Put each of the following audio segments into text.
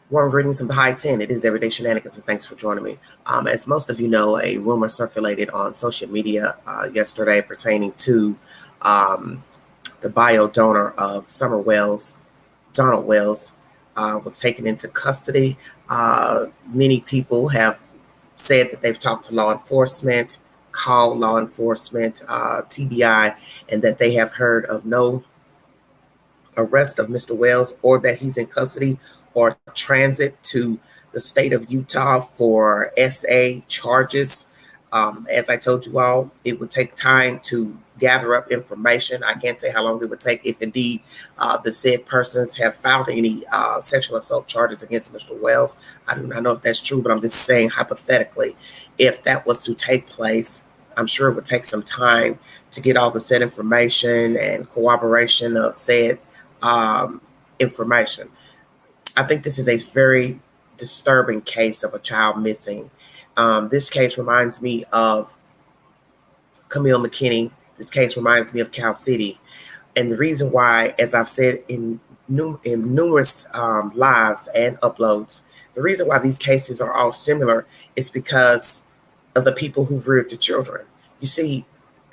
Warm greetings of the high 10. It is Everyday Shenanigans, and thanks for joining me. As most of you know, a rumor circulated on social media yesterday pertaining to um, the bio donor of Summer Wells, Donald Wells, was taken into custody. Many people have said that they've talked to law enforcement, called law enforcement, TBI, and that they have heard of no arrest of Mr. Wells or that he's in custody or transit to the state of Utah for SA charges. As I told you all, it would take time to gather up information. I can't say how long it would take if indeed the said persons have filed any sexual assault charges against Mr. Wells. I do not know if that's true, but I'm just saying hypothetically, if that was to take place, I'm sure it would take some time to get all the said information and corroboration of said information. I think this is a very disturbing case of a child missing. This case reminds me of Camille McKinney. This case reminds me of Cal City. And the reason why, as I've said in numerous lives and uploads, the reason why these cases are all similar is because of the people who reared the children. You see,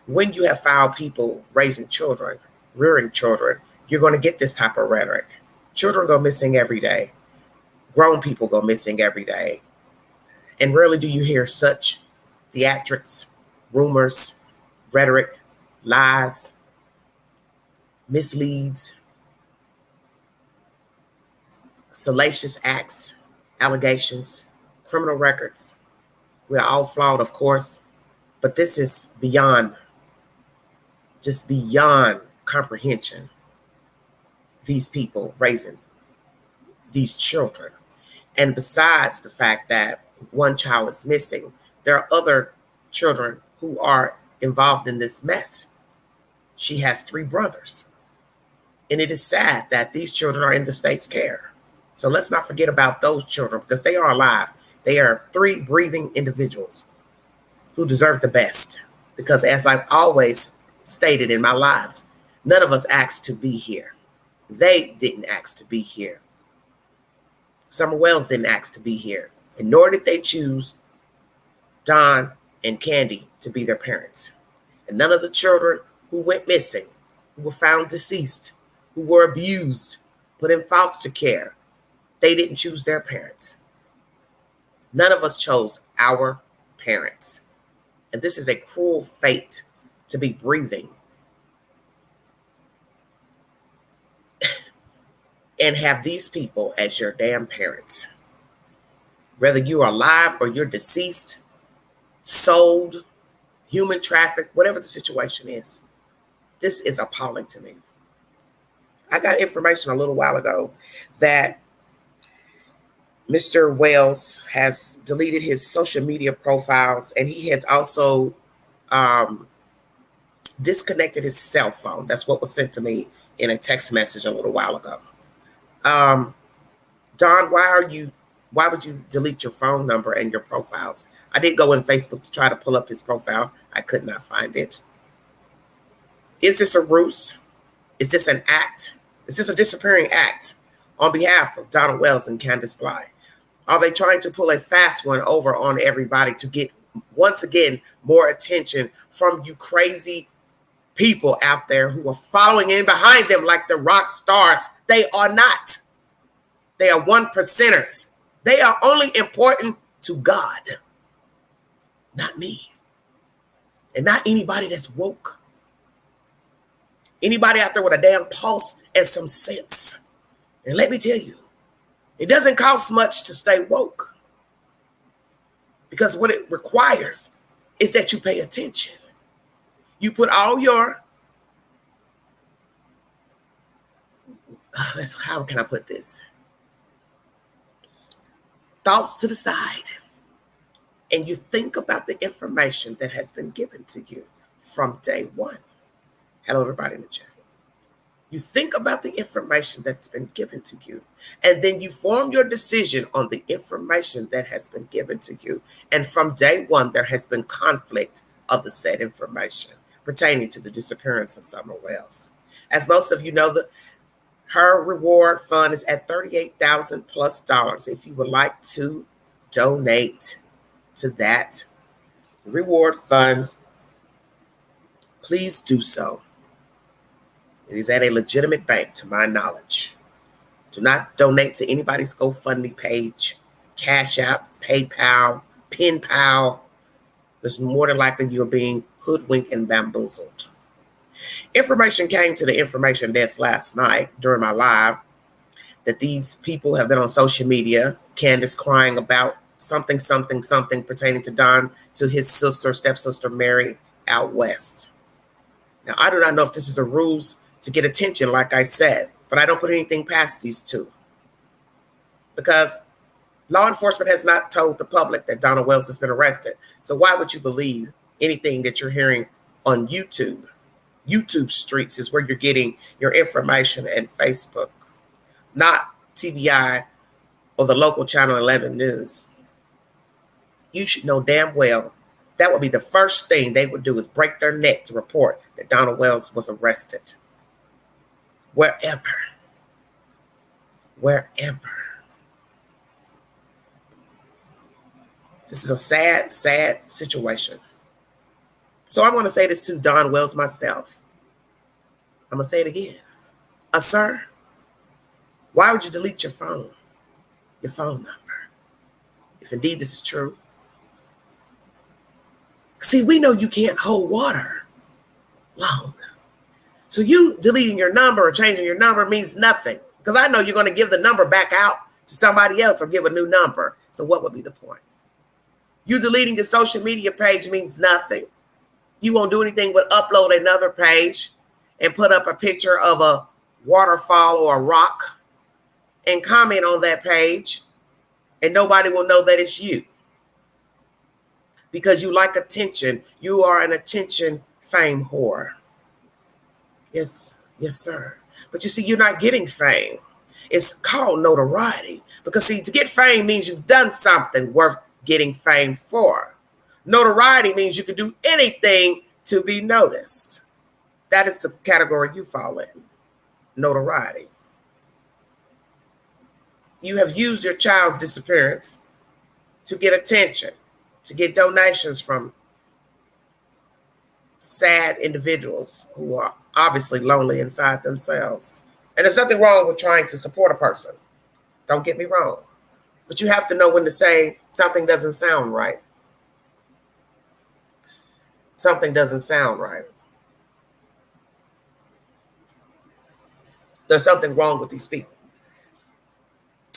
when you have foul people raising children, rearing children, you're going to get this type of rhetoric. Children go missing every day. Grown people go missing every day. And rarely do you hear such theatrics, rumors, rhetoric, lies, misleads, salacious acts, allegations, criminal records. We are all flawed, of course, but this is beyond, just beyond comprehension. These people raising these children. And besides the fact that one child is missing, there are other children who are involved in this mess. She has 3 brothers. And it is sad that these children are in the state's care. So let's not forget about those children because they are alive. They are 3 breathing individuals who deserve the best. Because as I've always stated in my lives, none of us asked to be here. They didn't ask to be here. Summer Wells didn't ask to be here. And nor did they choose Don and Candy to be their parents. And none of the children who went missing, who were found deceased, who were abused, put in foster care, they didn't choose their parents. None of us chose our parents. And this is a cruel fate to be breathing and have these people as your damn parents. Whether you are alive or you're deceased, sold, human trafficked, whatever the situation is, this is appalling to me. I got information a little while ago that Mr. Wells has deleted his social media profiles and he has also disconnected his cell phone. That's what was sent to me in a text message a little while ago. Don, why would you delete your phone number and your profiles? I did go on Facebook to try to pull up his profile. I could not find it. Is this a ruse? Is this an act? Is this a disappearing act on behalf of Donald Wells and Candace Bly? Are they trying to pull a fast one over on everybody to get, once again, more attention from you crazy people out there who are following in behind them like the rock stars? They are not. They are 1%ers. They are only important to God, not me, and not anybody that's woke. Anybody out there with a damn pulse and some sense. And let me tell you, it doesn't cost much to stay woke because what it requires is that you pay attention. You put all your, how can I put this? Thoughts to the side. And you think about the information that has been given to you from day one. Hello, everybody in the chat. You think about the information that's been given to you, and then you form your decision on the information that has been given to you. And from day one, there has been conflict of the said information pertaining to the disappearance of Summer Wells. As most of you know, Her reward fund is at $38,000 plus. If you would like to donate to that reward fund, please do so. It is at a legitimate bank, to my knowledge. Do not donate to anybody's GoFundMe page, Cash App, PayPal, PinPal. There's more than likely you're being hoodwinked and bamboozled. Information came to the information desk last night during my live that these people have been on social media, Candace crying about something pertaining to Don, to his sister, stepsister Mary out west. Now, I do not know if this is a ruse to get attention, like I said, but I don't put anything past these two, because law enforcement has not told the public that Donald Wells has been arrested. So why would you believe anything that you're hearing on YouTube? YouTube streets is where you're getting your information, and Facebook, not TBI or the local Channel 11 News. You should know damn well that would be the first thing they would do, is break their neck to report that Donald Wells was arrested. Wherever. This is a sad, sad situation. So I'm going to say this to Don Wells myself. I'm going to say it again. Sir, why would you delete your phone number, if indeed this is true? See, we know you can't hold water long. So you deleting your number or changing your number means nothing, because I know you're going to give the number back out to somebody else or give a new number. So what would be the point? You deleting your social media page means nothing. You won't do anything but upload another page and put up a picture of a waterfall or a rock and comment on that page, and nobody will know that it's you, because you like attention. You are an attention fame whore. Yes, sir. But you see, you're not getting fame. It's called notoriety, because see, to get fame means you've done something worth getting fame for. Notoriety means you can do anything to be noticed. That is the category you fall in. Notoriety. You have used your child's disappearance to get attention, to get donations from sad individuals who are obviously lonely inside themselves. And there's nothing wrong with trying to support a person. Don't get me wrong. But you have to know when to say something doesn't sound right. Something doesn't sound right. There's something wrong with these people.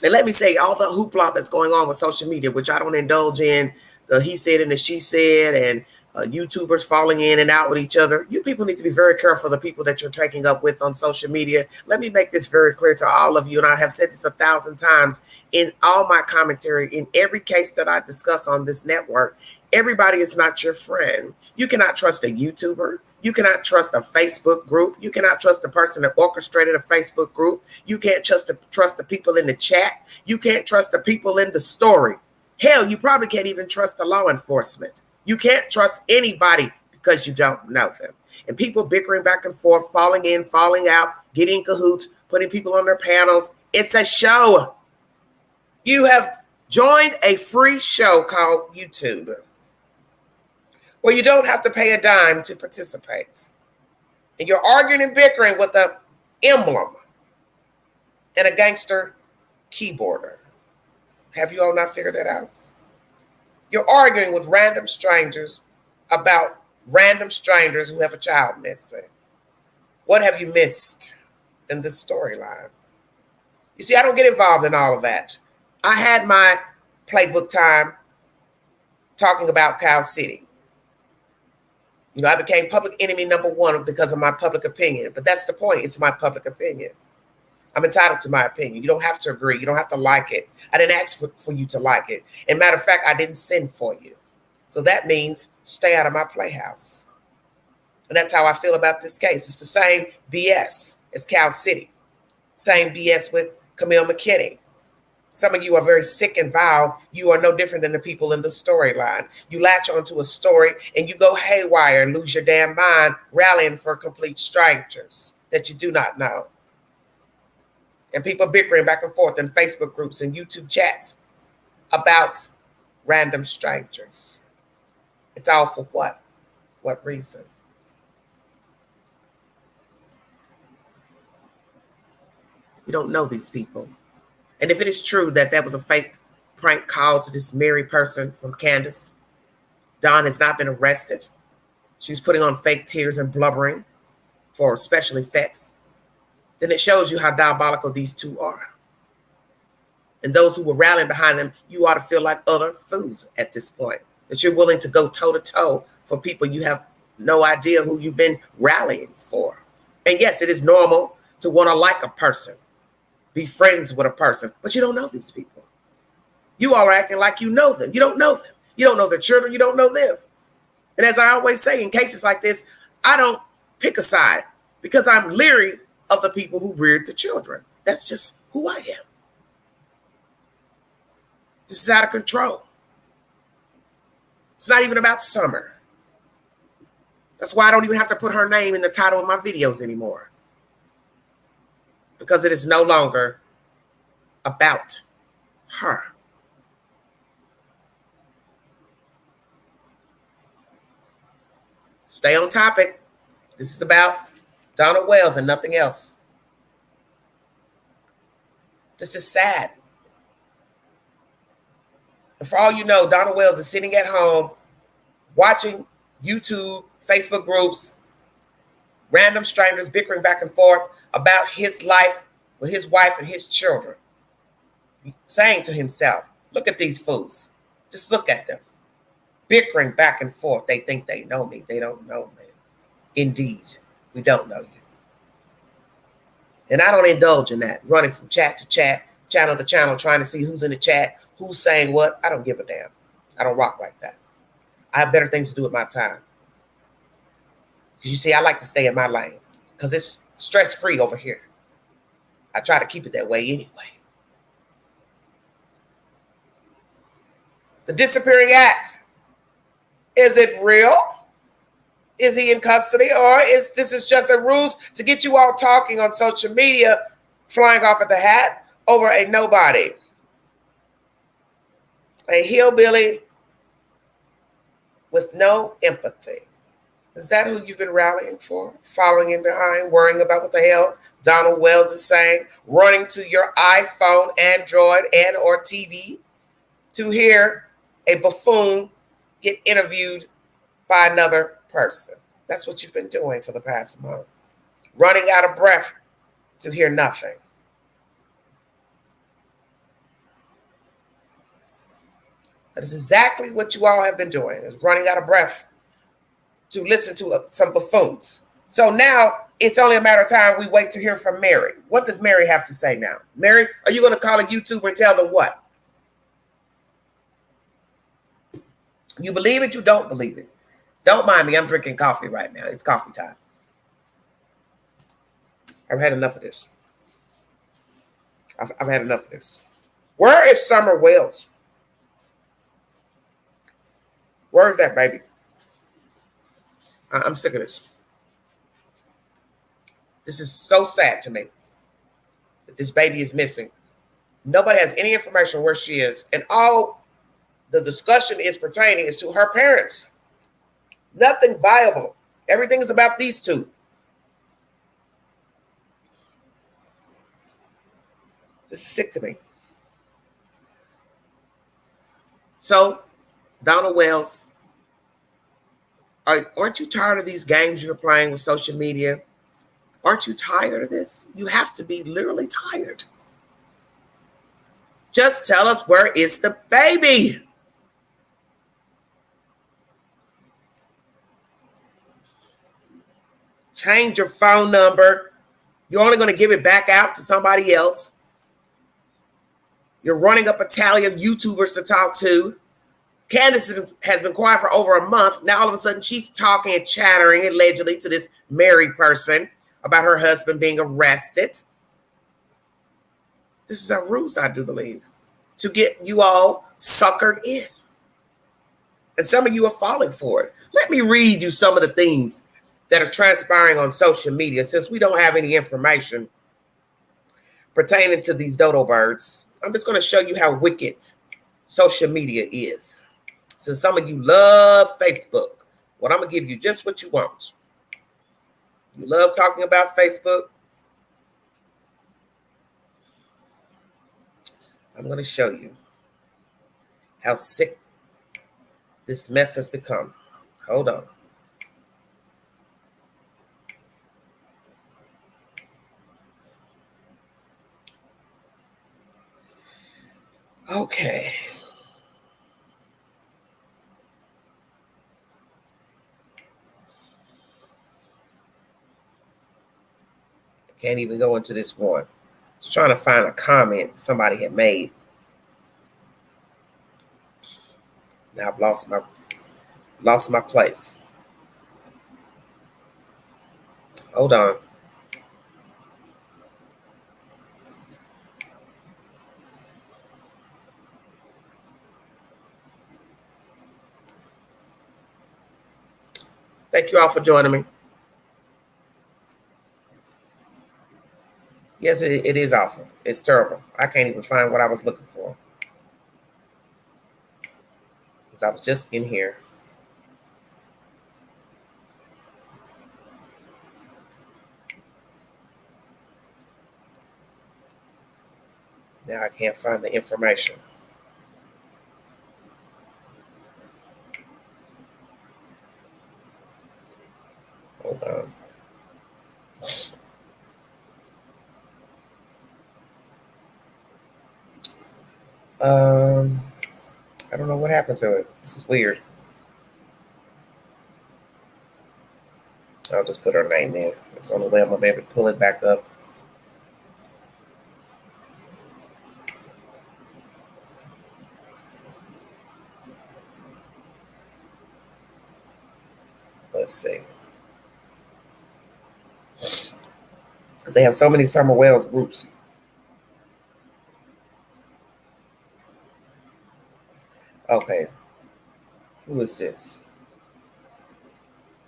And let me say, all the hoopla that's going on with social media, which I don't indulge in, the he said and the she said, and YouTubers falling in and out with each other. You people need to be very careful of the people that you're taking up with on social media. Let me make this very clear to all of you, and I have said this 1,000 times in all my commentary, in every case that I discuss on this network. Everybody is not your friend. You cannot trust a YouTuber. You cannot trust a Facebook group. You cannot trust the person that orchestrated a Facebook group. You can't trust the people in the chat. You can't trust the people in the story. Hell, you probably can't even trust the law enforcement. You can't trust anybody because you don't know them. And people bickering back and forth, falling in, falling out, getting cahoots, putting people on their panels. It's a show. You have joined a free show called YouTube, where you don't have to pay a dime to participate. And you're arguing and bickering with an emblem and a gangster keyboarder. Have you all not figured that out? You're arguing with random strangers about random strangers who have a child missing. What have you missed in this storyline? You see, I don't get involved in all of that. I had my playbook time talking about Cow City. You know, I became public enemy number one because of my public opinion. But that's the point. It's my public opinion. I'm entitled to my opinion. You don't have to agree. You don't have to like it. I didn't ask for you to like it. And matter of fact, I didn't send for you. So that means stay out of my playhouse. And that's how I feel about this case. It's the same BS as Cow City. Same BS with Camille McKinney. Some of you are very sick and vile. You are no different than the people in the storyline. You latch onto a story and you go haywire and lose your damn mind rallying for complete strangers that you do not know. and people bickering back and forth in Facebook groups and YouTube chats about random strangers. It's all for what? What reason? You don't know these people. And if it is true that that was a fake prank call to this Mary person from Candace, Dawn has not been arrested. She was putting on fake tears and blubbering for special effects. Then it shows you how diabolical these two are. And those who were rallying behind them, you ought to feel like utter fools at this point. That you're willing to go toe-to-toe for people you have no idea who you've been rallying for. And yes, it is normal to want to like a person, be friends with a person, but you don't know these people. You all are acting like you know them. You don't know them. You don't know their children. You don't know them. And as I always say, in cases like this, I don't pick a side because I'm leery of the people who reared the children. That's just who I am. This is out of control. It's not even about Summer. That's why I don't even have to put her name in the title of my videos anymore. Because it is no longer about her. Stay on topic. This is about Donald Wells and nothing else. This is sad. And for all you know, Donald Wells is sitting at home watching YouTube, Facebook groups, random strangers bickering back and forth about his life with his wife and his children. Saying to himself, look at these fools. Just look at them. Bickering back and forth. They think they know me. They don't know me. Indeed, we don't know you. And I don't indulge in that. Running from chat to chat, channel to channel, trying to see who's in the chat, who's saying what. I don't give a damn. I don't rock like that. I have better things to do with my time. Because you see, I like to stay in my lane. Because it's stress-free over here. I try to keep it that way anyway. The disappearing act. Is it real? Is he in custody? Or is this just a ruse to get you all talking on social media, flying off at the hat over a nobody? A hillbilly with no empathy. Is that who you've been rallying for? Following in behind, worrying about what the hell Donald Wells is saying, running to your iPhone, Android, and or TV to hear a buffoon get interviewed by another person. That's what you've been doing for the past month. Running out of breath to hear nothing. That is exactly what you all have been doing, is running out of breath to listen to some buffoons. So now it's only a matter of time we wait to hear from Mary. What does Mary have to say now? Mary, are you going to call a YouTuber and tell them what? You believe it, you don't believe it. Don't mind me, I'm drinking coffee right now. It's coffee time. I've had enough of this. I've had enough of this. Where is Summer Wells? Where is that baby? I'm sick of this. This is so sad to me that this baby is missing. Nobody has any information where she is. And all the discussion is pertaining is to her parents. Nothing viable. Everything is about these two. This is sick to me. So, Donald Wells, aren't you tired of these games you're playing with social media? Aren't you tired of this? You have to be literally tired. Just tell us, where is the baby? Change your phone number. You're only going to give it back out to somebody else. You're running up a tally of YouTubers to talk to. Candace has been quiet for over a month. Now all of a sudden she's talking and chattering allegedly to this married person about her husband being arrested. This is a ruse, I do believe, to get you all suckered in. And some of you are falling for it. Let me read you some of the things that are transpiring on social media since we don't have any information. pertaining to these dodo birds. I'm just going to show you how wicked social media is. Since some of you love Facebook, well, I'm going to give you just what you want. You love talking about Facebook. I'm going to show you how sick this mess has become. Hold on. Okay. Can't even go into this one. I was trying to find a comment somebody had made. Now I've lost my place. Hold on. Thank you all for joining me. Yes, it is awful. It's terrible. I can't even find what I was looking for. Because I was just in here. Now I can't find the information. Hold on. I don't know what happened to it. This is weird. I'll just put her name in. It's the only way I'm going to be able to pull it back up. Let's see. Because they have so many Summer Wells groups. Okay. Who is this?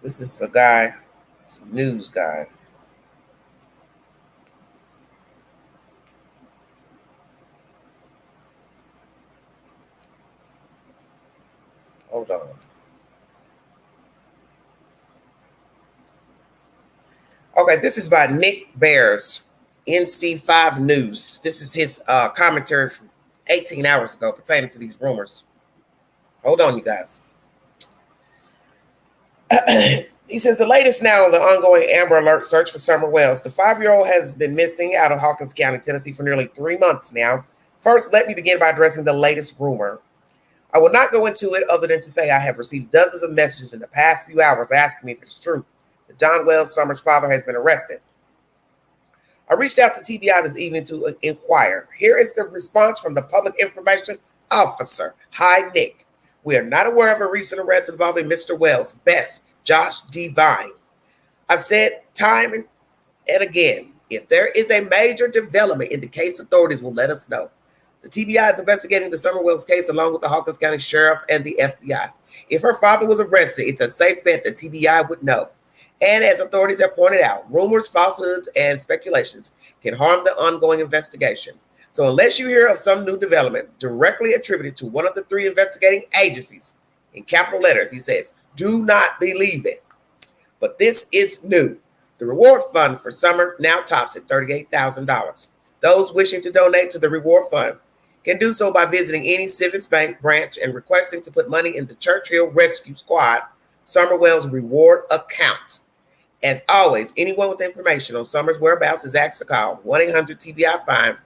This is a guy. It's a news guy. Hold on. Okay, this is by Nick Bears, NC5 News. This is his commentary from 18 hours ago pertaining to these rumors. Hold on, you guys. He says the latest now on the ongoing Amber Alert search for Summer Wells. The 5-year-old has been missing out of Hawkins County, Tennessee for nearly 3 months now. First, let me begin by addressing the latest rumor. I will not go into it other than to say I have received dozens of messages in the past few hours asking me if it's true that Don Wells Summers' father has been arrested. I reached out to TBI this evening to inquire. Here is the response from the public information officer. Hi, Nick. We are not aware of a recent arrest involving Mr. Wells' best, Josh Devine. I've said time and again, if there is a major development in the case, authorities will let us know. The TBI is investigating the Summer Wells case along with the Hawkins County Sheriff and the FBI. If her father was arrested, it's a safe bet that TBI would know. And as authorities have pointed out, rumors, falsehoods, and speculations can harm the ongoing investigation. So unless you hear of some new development directly attributed to one of the 3 investigating agencies, in capital letters, he says, do not believe it. But this is new. The reward fund for Summer now tops at $38,000. Those wishing to donate to the reward fund can do so by visiting any Civics Bank branch and requesting to put money in the Churchill Rescue Squad Summer Wells reward account. As always, anyone with information on Summer's whereabouts is asked to call 1-800-TBI-FINE.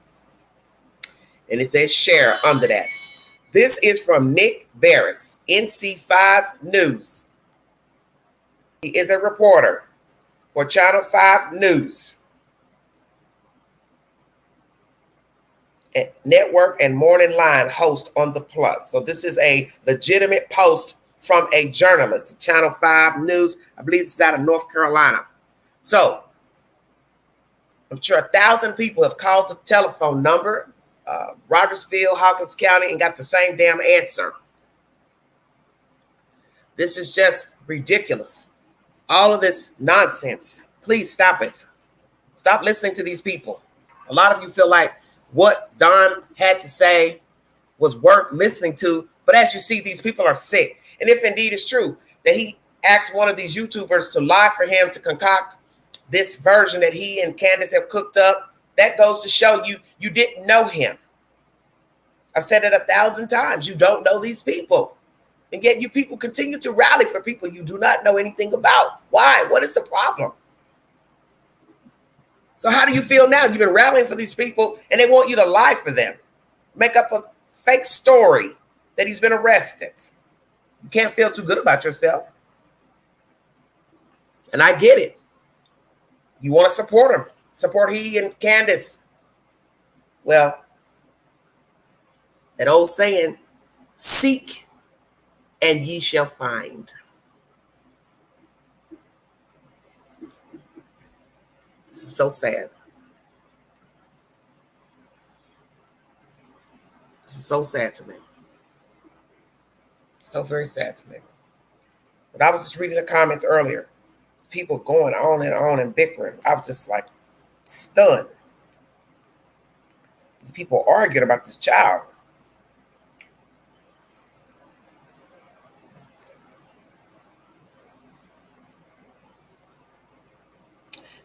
And it says share under that. This is from Nick Barris, NC5 News. He is a reporter for Channel 5 News, network and morning line host on the Plus. So this is a legitimate post from a journalist, Channel 5 News. I believe it's out of North Carolina. So I'm sure 1,000 people have called the telephone number, Rogersville, Hawkins County, and got the same damn answer. This is just ridiculous. All of this nonsense. Please stop it. Stop listening to these people. A lot of you feel like what Don had to say was worth listening to, but as you see, these people are sick. And if indeed it's true that he asked one of these YouTubers to lie for him to concoct this version that he and Candace have cooked up, that goes to show you didn't know him. I've said it 1,000 times. You don't know these people. And yet you people continue to rally for people you do not know anything about. Why? What is the problem? So how do you feel now? You've been rallying for these people and they want you to lie for them. Make up a fake story that he's been arrested. You can't feel too good about yourself. And I get it. You want to support him. Support he and Candace. Well, that old saying, seek and ye shall find. This is so sad. This is so sad to me. So very sad to me. But I was just reading the comments earlier. People going on and bickering. I was just like stunned. These people arguing about this child.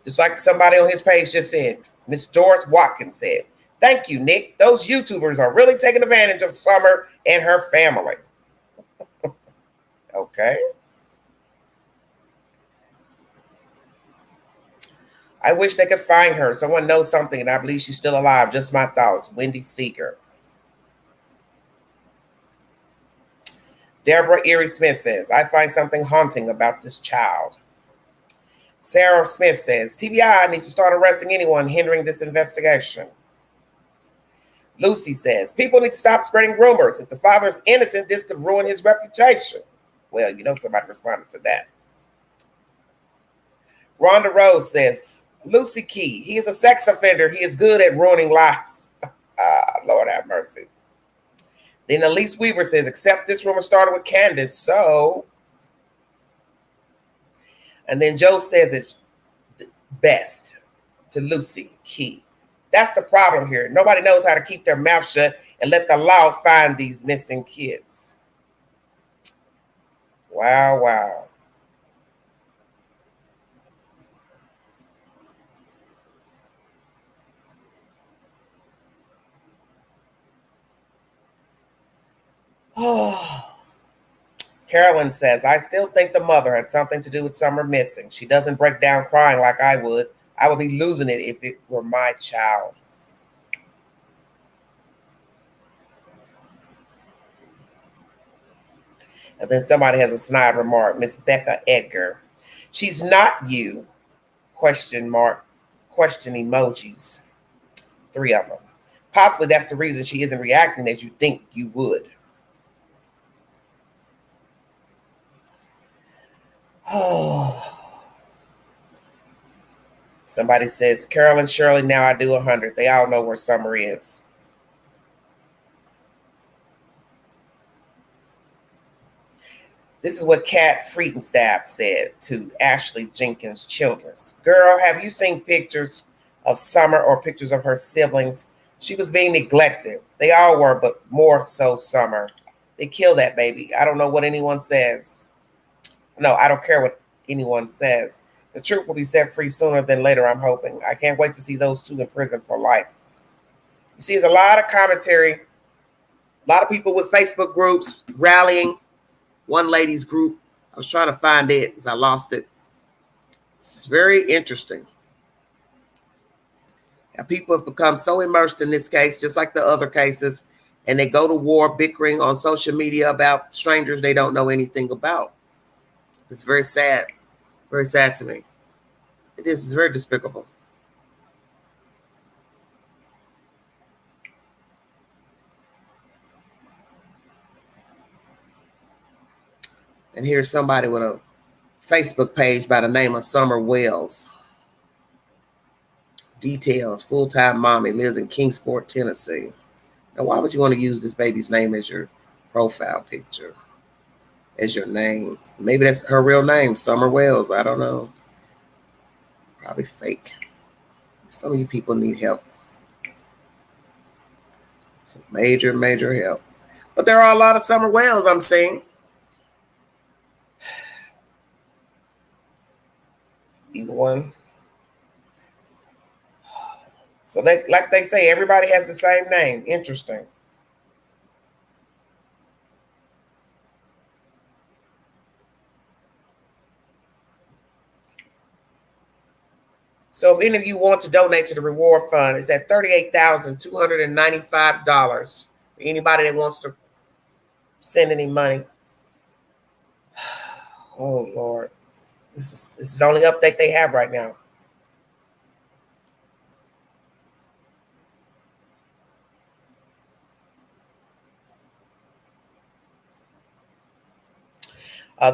Just like somebody on his page just said, Miss Doris Watkins said, thank you, Nick. Those YouTubers are really taking advantage of Summer and her family. Okay. I wish they could find her. Someone knows something, and I believe she's still alive. Just my thoughts. Wendy Seeger. Deborah Erie Smith says, I find something haunting about this child. Sarah Smith says, TBI needs to start arresting anyone hindering this investigation. Lucy says, people need to stop spreading rumors. If the father is innocent, this could ruin his reputation. Well, you know somebody responded to that. Rhonda Rose says, Lucy Key, he is a sex offender. He is good at ruining lives. Lord have mercy. Then Elise Weaver says, except this rumor started with Candace, so. And then Joe says it best to Lucy Key. That's the problem here. Nobody knows how to keep their mouth shut and let the law find these missing kids. Wow, wow. Oh, Carolyn says, I still think the mother had something to do with Summer missing. She doesn't break down crying like I would. I would be losing it if it were my child. And then somebody has a snide remark, Miss Becca Edgar. She's not you, question mark, question emojis. 3 of them. Possibly that's the reason she isn't reacting as you think you would. Oh. Somebody says, Carolyn Shirley, now I do 100. They all know where Summer is. This is what Kat Friedenstab said to Ashley Jenkins Childress. Girl, have you seen pictures of Summer or pictures of her siblings? She was being neglected. They all were, but more so Summer. They killed that baby. I don't know what anyone says. No, I don't care what anyone says. The truth will be set free sooner than later, I'm hoping. I can't wait to see those 2 in prison for life. You see, there's a lot of commentary, a lot of people with Facebook groups rallying. One lady's group, I was trying to find it because I lost it. It's very interesting. And people have become so immersed in this case, just like the other cases, and they go to war bickering on social media about strangers they don't know anything about. It's very sad to me. It is. It's very despicable. And here's somebody with a Facebook page by the name of Summer Wells. Details, full-time mommy, lives in Kingsport, Tennessee. Now, why would you want to use this baby's name as your profile picture? As your name? Maybe that's her real name, Summer Wells. I don't know. Probably fake. Some of you people need help. Some major, major help. But there are a lot of summer whales I'm seeing. Even one. So like they say, everybody has the same name. Interesting. So if any of you want to donate to the reward fund, it's at $38,295. Anybody that wants to send any money. Oh Lord. This is the only update they have right now.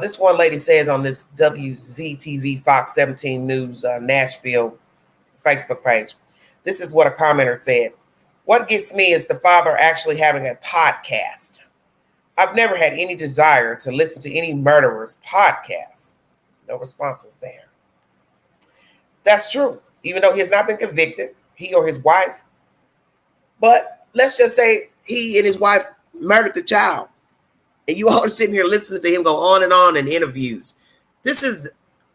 This one lady says on this WZTV Fox 17 News Nashville Facebook page, this is what a commenter said. What gets me is the father actually having a podcast. I've never had any desire to listen to any murderer's podcasts. No responses there. That's true. Even though he has not been convicted, he or his wife. But let's just say he and his wife murdered the child. And you all are sitting here listening to him go on in interviews. This is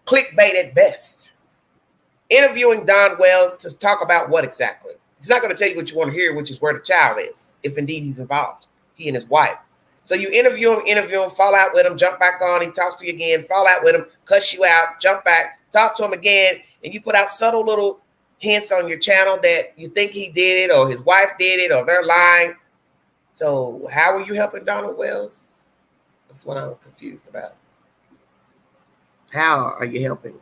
clickbait at best. Interviewing Don Wells to talk about what exactly? He's not going to tell you what you want to hear, which is where the child is, if indeed he's involved, he and his wife. So you interview him, fall out with him, jump back on, he talks to you again, fall out with him, cuss you out, jump back, talk to him again, and you put out subtle little hints on your channel that you think he did it or his wife did it or they're lying. So how are you helping Donald Wells? That's what I'm confused about. How are you helping?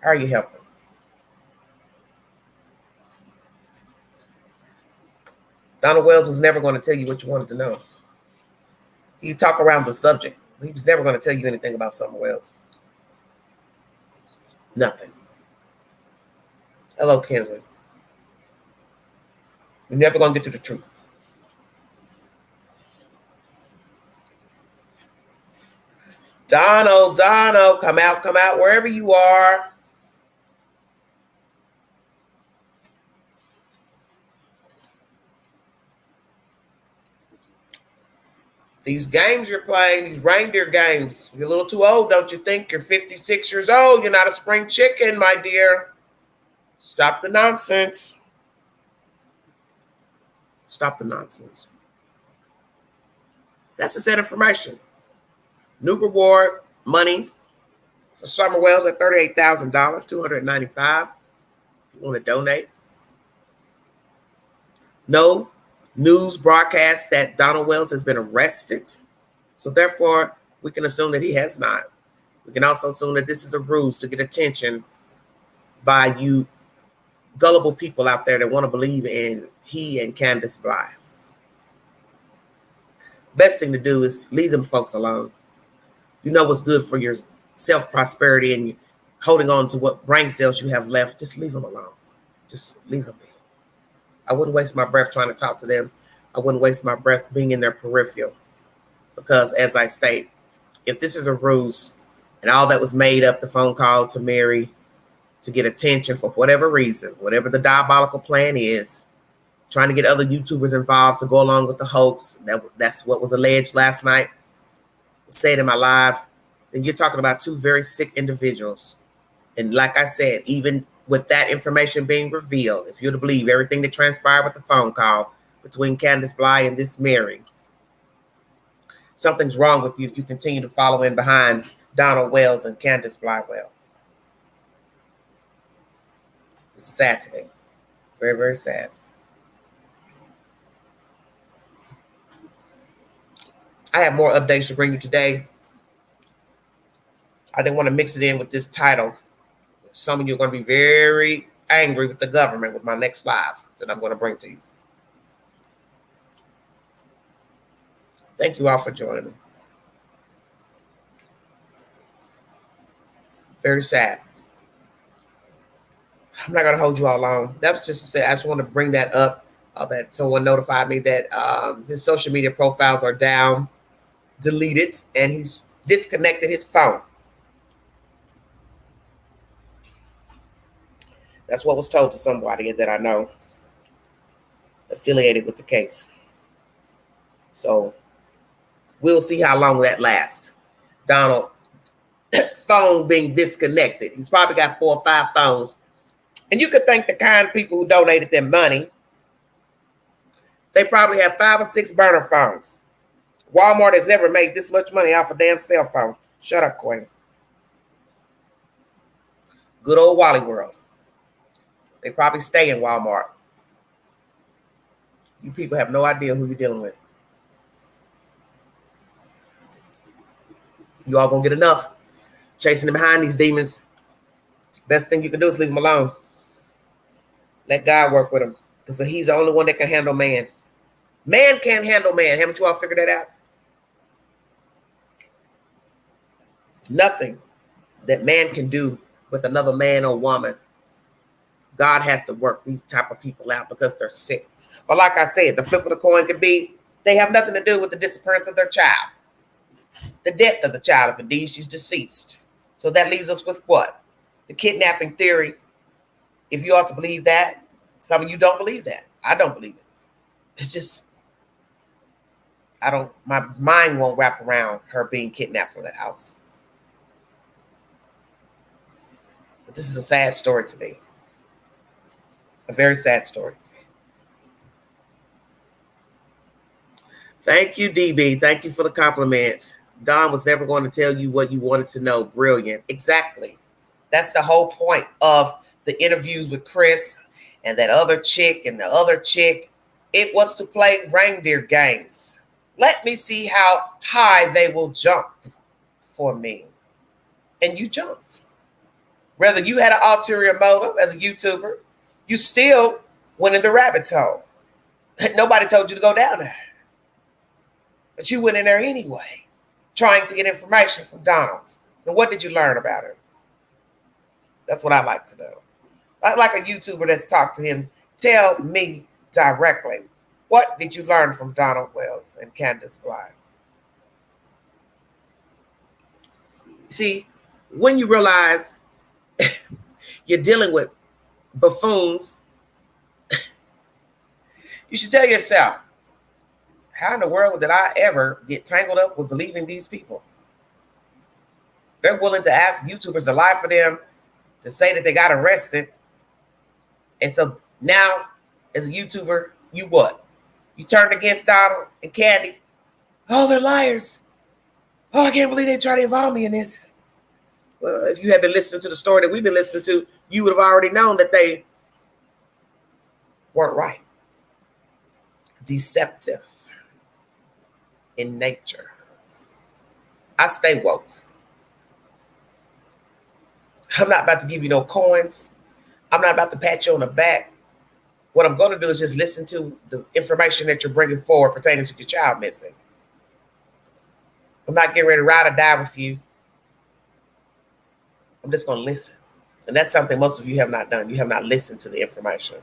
How are you helping? Donald Wells was never going to tell you what you wanted to know. He'd talk around the subject. He was never going to tell you anything about Summer Wells. Nothing. Hello, Kinsley. You're never going to get to the truth. Donald, come out, wherever you are. These games you're playing, these reindeer games, you're a little too old, don't you think? You're 56 years old. You're not a spring chicken, my dear. Stop the nonsense. Stop the nonsense. That's just that information. New reward monies for Summer Wells at $38,000, $295. If you want to donate. No news broadcast that Donald Wells has been arrested. So therefore, we can assume that he has not. We can also assume that this is a ruse to get attention by you gullible people out there that want to believe in he and Candace Bly. Best thing to do is leave them folks alone. You know what's good for your self-prosperity and holding on to what brain cells you have left. Just leave them alone. Just leave them be. I wouldn't waste my breath trying to talk to them. I wouldn't waste my breath being in their peripheral. Because as I state, if this is a ruse and all that was made up, the phone call to Mary to get attention for whatever reason, whatever the diabolical plan is, trying to get other YouTubers involved to go along with the hoax, that's what was alleged last night, said in my live, then you're talking about two very sick individuals. And like I said, even with that information being revealed, if you're to believe everything that transpired with the phone call between Candace Bly and this Mary, something's wrong with you if you continue to follow in behind Donald Wells and Candace Bly Wells. This is sad to me. Very, very sad. I have more updates to bring you today. I didn't want to mix it in with this title. Some of you are going to be very angry with the government with my next live that I'm going to bring to you. Thank you all for joining me. Very sad. I'm not going to hold you all long. That was just to say, I just want to bring that up, that someone notified me that his social media profiles are down, deleted, and he's disconnected his phone. That's what was told to somebody that I know. affiliated with the case. So we'll see how long that lasts. Donald phone being disconnected. He's probably got 4 or 5 phones. And you could thank the kind people who donated them money. They probably have 5 or 6 burner phones. Walmart has never made this much money off a damn cell phone. Shut up, Queen. Good old Wally World. They probably stay in Walmart. You people have no idea who you're dealing with. You all gonna get enough chasing them behind these demons. Best thing you can do is leave them alone. Let God work with them, because he's the only one that can handle man. Man can't handle man. Haven't you all figured that out? It's nothing that man can do with another man or woman. God has to work these type of people out because they're sick. But like I said, the flip of the coin could be they have nothing to do with the disappearance of their child, the death of the child, if indeed she's deceased. So that leaves us with what? The kidnapping theory. If you ought to believe that, some of you don't believe that. I don't believe it. It's just, my mind won't wrap around her being kidnapped from that house. But this is a sad story to me. A very sad story. Thank you, DB. Thank you for the compliment. Don was never going to tell you what you wanted to know. Brilliant. Exactly. That's the whole point of the interviews with Chris and that other chick and the other chick. It was to play reindeer games. Let me see how high they will jump for me. And you jumped. Whether you had an ulterior motive as a YouTuber, you still went in the rabbit hole. Nobody told you to go down there. But you went in there anyway, trying to get information from Donald. And what did you learn about him? That's what I like to know. I'd like a YouTuber that's talked to him. Tell me directly, what did you learn from Donald Wells and Candace Bly? See, when you realize you're dealing with buffoons, you should tell yourself, how in the world did I ever get tangled up with believing these people? They're willing to ask YouTubers to lie for them, to say that they got arrested. And so now, as a YouTuber, you what? You turned against Donald and Candy. Oh, they're liars. Oh, I can't believe they tried to involve me in this. Well, if you had been listening to the story that we've been listening to, you would have already known that they weren't right. Deceptive in nature. I stay woke. I'm not about to give you no coins. I'm not about to pat you on the back. What I'm going to do is just listen to the information that you're bringing forward pertaining to your child missing. I'm not getting ready to ride or die with you. I'm just going to listen. And that's something most of you have not done. You have not listened to the information.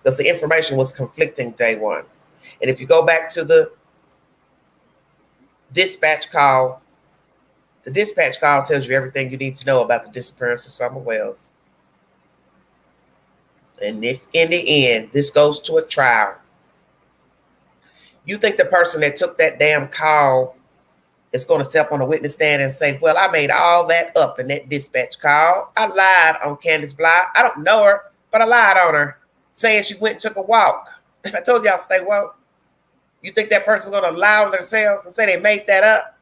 Because the information was conflicting day one. And if you go back to the dispatch call, the dispatch call tells you everything you need to know about the disappearance of Summer Wells. And if in the end, this goes to a trial, you think the person that took that damn call is going to step on a witness stand and say, well, I made all that up in that dispatch call. I lied on Candace Bly. I don't know her, but I lied on her, saying she went and took a walk. I told y'all stay woke. You think that person's going to lie on themselves and say they made that up?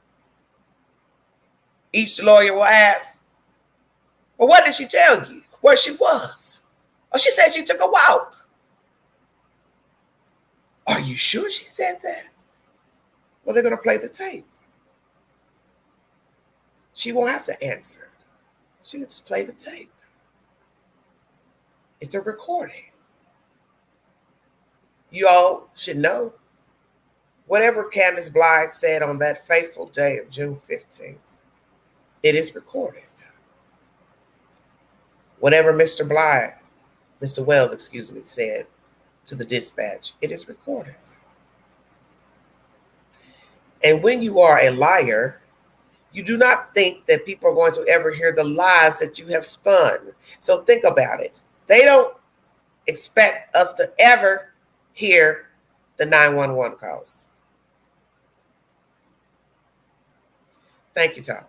Each lawyer will ask, well, what did she tell you? Where she was? Oh, she said she took a walk. Are you sure she said that? Well, they're going to play the tape. She won't have to answer. She can just play the tape. It's a recording. You all should know, whatever Candace Bly said on that fateful day of June 15th, it is recorded. Whatever Mr. Wells, said to the dispatch, it is recorded. And when you are a liar, you do not think that people are going to ever hear the lies that you have spun. So think about it. They don't expect us to ever hear the 911 calls. Thank you, Tom.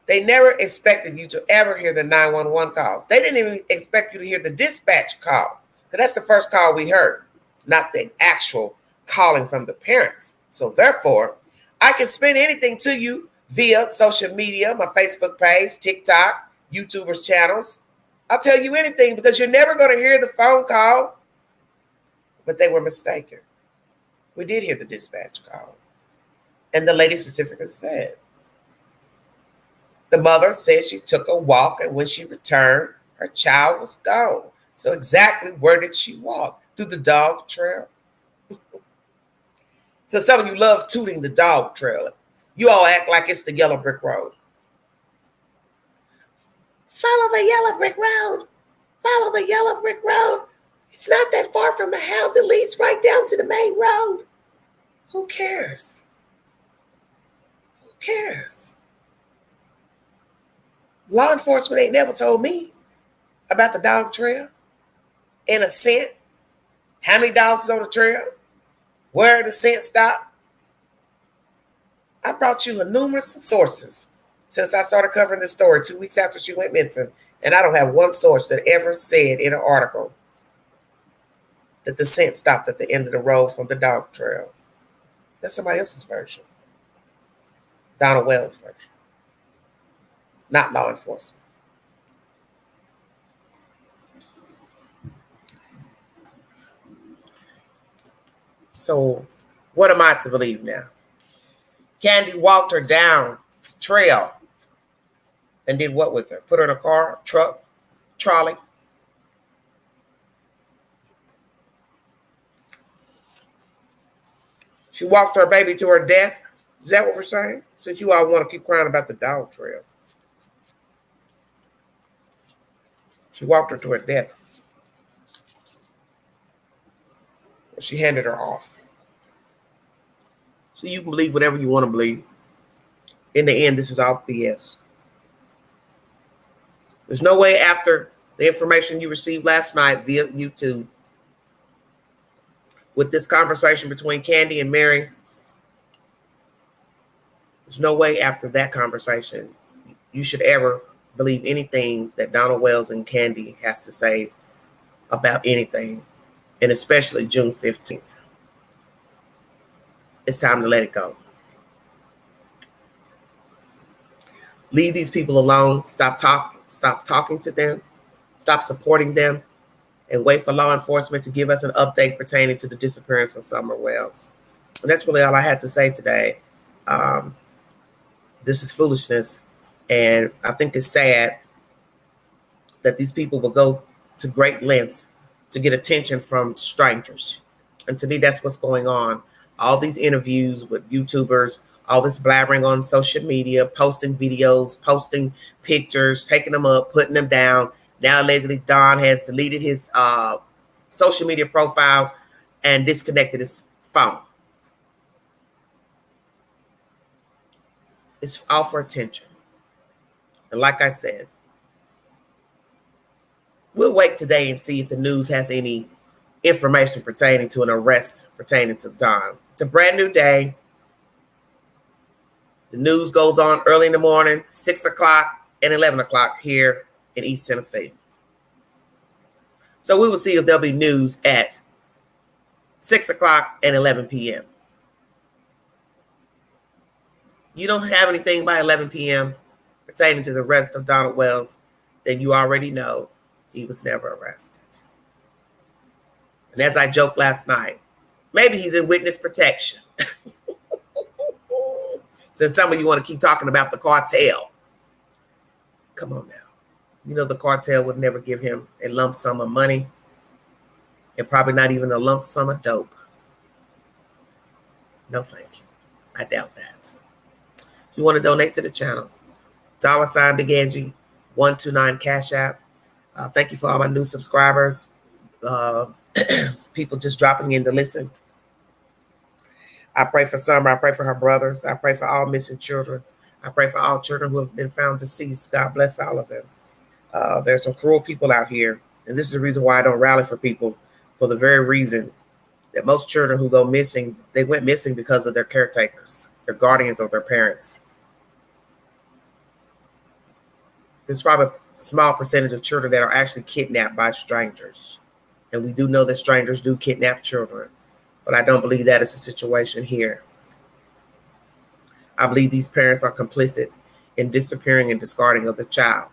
They never expected you to ever hear the 911 call. They didn't even expect you to hear the dispatch call, because that's the first call we heard, not the actual calling from the parents. So therefore, I can spin anything to you via social media, my Facebook page, TikTok, YouTubers channels. I'll tell you anything because you're never going to hear the phone call. But they were mistaken. We did hear the dispatch call. And the lady specifically said, the mother said she took a walk, and when she returned, her child was gone. So exactly where did she walk? Through the dog trail. So some of you love tooting the dog trail. You all act like it's the yellow brick road. Follow the yellow brick road. Follow the yellow brick road. It's not that far from the house. It leads right down to the main road. Who cares? Who cares? Law enforcement ain't never told me about the dog trail and a scent. How many dogs is on the trail? Where the scent stopped? I brought you numerous sources since I started covering this story 2 weeks after she went missing. And I don't have one source that ever said in an article that the scent stopped at the end of the road from the dog trail. That's somebody else's version. Donald Wells' version. Not law enforcement. So what am I to believe now? Candy walked her down the trail and did what with her? Put her in a car, truck, trolley. She walked her baby to her death. Is that what we're saying? Since you all want to keep crying about the dog trail. She walked her to her death. She handed her off. So you can believe whatever you want to believe. In the end, this is all BS. There's no way after the information you received last night via YouTube with this conversation between Candy and Mary, there's no way after that conversation you should ever believe anything that Donald Wells and Candy has to say about anything, and especially June 15th. It's time to let it go. Leave these people alone. Stop talking to them. Stop supporting them. And wait for law enforcement to give us an update pertaining to the disappearance of Summer Wells. And that's really all I had to say today. This is foolishness. And I think it's sad that these people will go to great lengths to get attention from strangers. And to me, that's what's going on. All these interviews with YouTubers, all this blabbering on social media, posting videos, posting pictures, taking them up, putting them down. Now, allegedly, Don has deleted his social media profiles and disconnected his phone. It's all for attention. And like I said, we'll wait today and see if the news has any information pertaining to an arrest pertaining to Don. It's a brand new day. The news goes on early in the morning, 6 o'clock and 11 o'clock here in East Tennessee. So we will see if there'll be news at 6 o'clock and 11 p.m. You don't have anything by 11 p.m. pertaining to the arrest of Donald Wells, then you already know he was never arrested. And as I joked last night, maybe he's in witness protection. Since some of you want to keep talking about the cartel. Come on now. You know the cartel would never give him a lump sum of money and probably not even a lump sum of dope. No, thank you. I doubt that. If you want to donate to the channel, $ Big Angie 129 Cash App. Thank you for all my new subscribers. People just dropping in to listen. I pray for Summer. I pray for her brothers. I pray for all missing children. I pray for all children who have been found deceased. God bless all of them. There's some cruel people out here. And this is the reason why I don't rally for people, for the very reason that most children who go missing, they went missing because of their caretakers, their guardians, or their parents. There's probably a small percentage of children that are actually kidnapped by strangers. And we do know that strangers do kidnap children. But I don't believe that is the situation here. I believe these parents are complicit in disappearing and discarding of the child,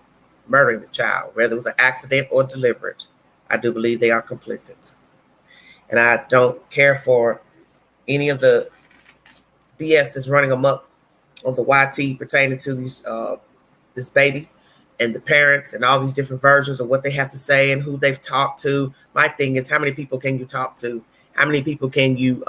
murdering the child, whether it was an accident or deliberate. I do believe they are complicit. And I don't care for any of the BS that's running amok on the YT pertaining to these this baby and the parents and all these different versions of what they have to say and who they've talked to. My thing is, how many people can you talk to? How many people can you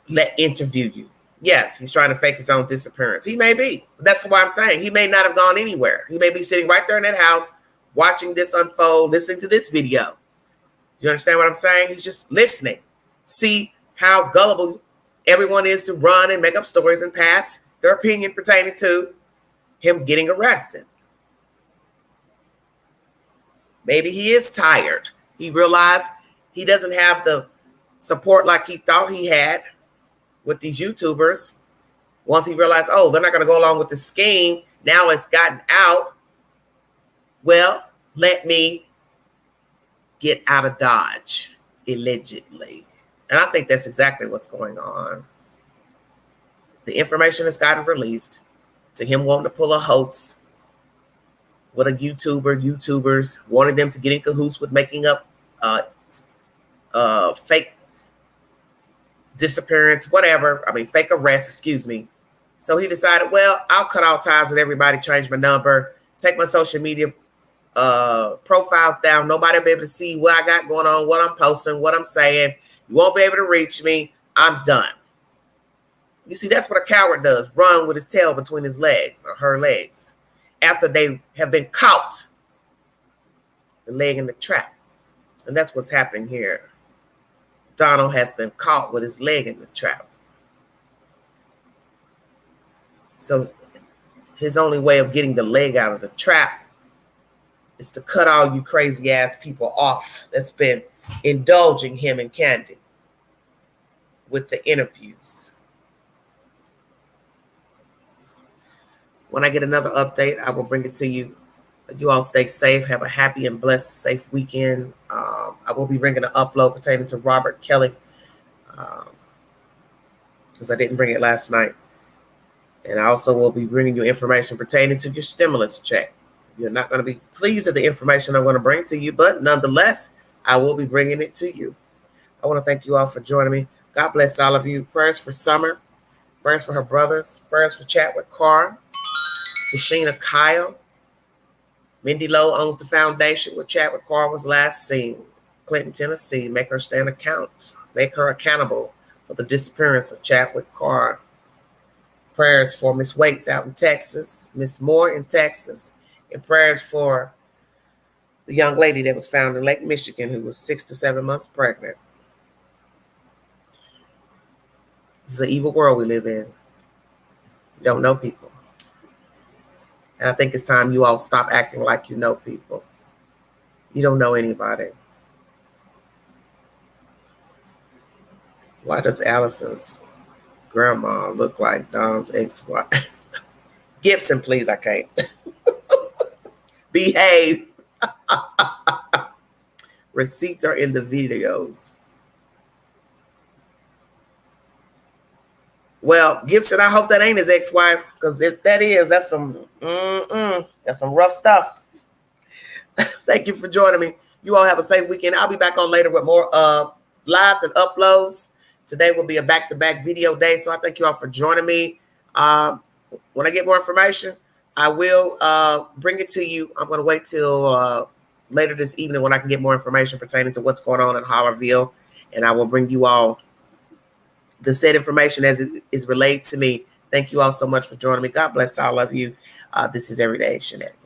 let interview you? Yes, he's trying to fake his own disappearance. He may be. That's why I'm saying he may not have gone anywhere. He may be sitting right there in that house watching this unfold, listening to this video. You understand what I'm saying? He's just listening. See how gullible everyone is to run and make up stories and pass their opinion pertaining to him getting arrested. Maybe he is tired. He realized he doesn't have the support like he thought he had with these YouTubers. Once he realized, oh, they're not going to go along with the scheme. Now it's gotten out. Well, let me get out of Dodge, allegedly. And I think that's exactly what's going on. The information has gotten released to him wanting to pull a hoax with a YouTubers wanted them to get in cahoots with making up fake disappearance, fake arrest, excuse me. So he decided, well, I'll cut all ties with everybody, change my number, take my social media profiles down. Nobody will be able to see what I got going on, what I'm posting, what I'm saying. You won't be able to reach me. I'm done. You see, that's what a coward does, run with his tail between his legs or her legs after they have been caught, the leg in the trap. And that's what's happening here. Donald has been caught with his leg in the trap. So his only way of getting the leg out of the trap is to cut all you crazy ass people off that's been indulging him and Candy with the interviews. When I get another update, I will bring it to you. You all stay safe. Have a happy and blessed, safe weekend. I will be bringing an upload pertaining to Robert Kelly because I didn't bring it last night. And I also will be bringing you information pertaining to your stimulus check. You're not going to be pleased with the information I'm going to bring to you, but nonetheless, I will be bringing it to you. I want to thank you all for joining me. God bless all of you. Prayers for Summer. Prayers for her brothers. Prayers for Chadwick Carr. Deshina Kyle. Mindy Lowe owns the foundation where Chadwick Carr was last seen. Clinton, Tennessee. Make her stand account. Make her accountable for the disappearance of Chadwick Carr. Prayers for Miss Waits out in Texas. Miss Moore in Texas. And prayers for the young lady that was found in Lake Michigan who was 6 to 7 months pregnant. This is an evil world we live in. You don't know people. And I think it's time you all stop acting like you know people. You don't know anybody. Why does Allison's grandma look like Don's ex-wife? Gibson, please, I can't. Behave. Receipts are in the videos. Well, Gibson, I hope that ain't his ex-wife, because if that is, that's some rough stuff. Thank you for joining me. You all have a safe weekend. I'll be back on later with more lives and uploads. Today will be a back-to-back video day, so I thank you all for joining me. When I get more information, I will bring it to you. I'm going to wait till later this evening when I can get more information pertaining to what's going on in Hollerville, and I will bring you all the said information as it is relayed to me. Thank you all so much for joining me. God bless all of you. This is Everyday Shenanigans.